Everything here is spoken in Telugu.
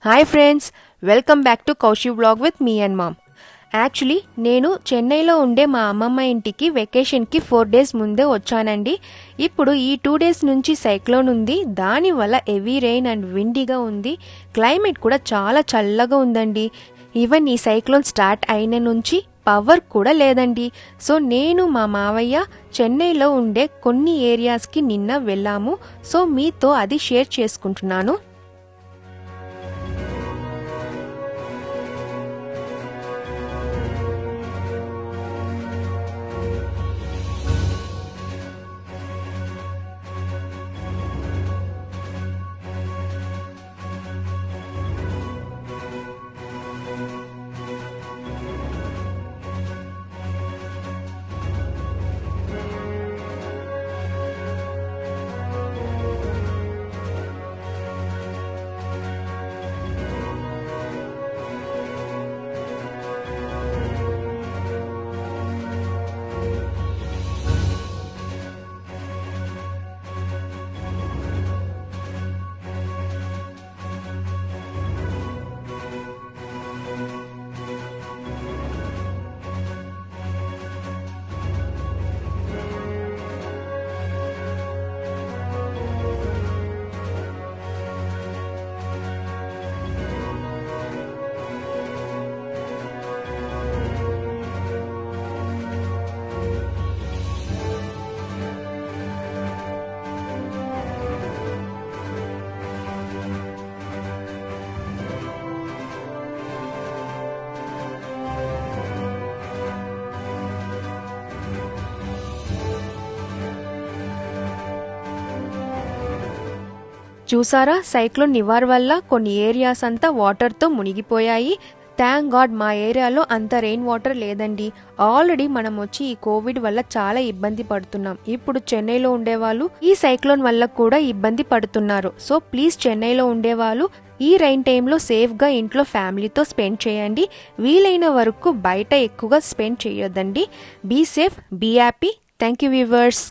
Hi friends, welcome back to Kaushi vlog with me and mom. Actually నేను చెన్నైలో ఉండే మా అమ్మమ్మ ఇంటికి వెకేషన్కి 4 డేస్ ముందే వచ్చానండి. ఇప్పుడు ఈ 2 డేస్ నుంచి సైక్లోన్ ఉంది. దానివల్ల హెవీ రెయిన్ అండ్ విండీగా ఉంది. క్లైమేట్ కూడా చాలా చల్లగా ఉందండి. ఈవెన్ ఈ సైక్లోన్ స్టార్ట్ అయిన నుంచి పవర్ కూడా లేదండి. సో నేను మా మావయ్య చెన్నైలో ఉండే కొన్ని ఏరియాస్కి నిన్న వెళ్ళాము. సో మీతో అది షేర్ చేసుకుంటున్నాను. చూసారా, సైక్లోన్ నివార్ వల్ల కొన్ని ఏరియాస్ అంతా వాటర్తో మునిగిపోయాయి. థ్యాంక్ గాడ్ మా ఏరియాలో అంత రెయిన్ వాటర్ లేదండి. ఆల్రెడీ మనం వచ్చి ఈ కోవిడ్ వల్ల చాలా ఇబ్బంది పడుతున్నాం. ఇప్పుడు చెన్నైలో ఉండేవాళ్ళు ఈ సైక్లోన్ వల్ల కూడా ఇబ్బంది పడుతున్నారు. సో ప్లీజ్ చెన్నైలో ఉండేవాళ్ళు ఈ రైన్ టైంలో సేఫ్గా ఇంట్లో ఫ్యామిలీతో స్పెండ్ చేయండి. వీలైన వరకు బయట ఎక్కువగా స్పెండ్ చేయొద్దండి. Be safe, be happy. Thank you viewers.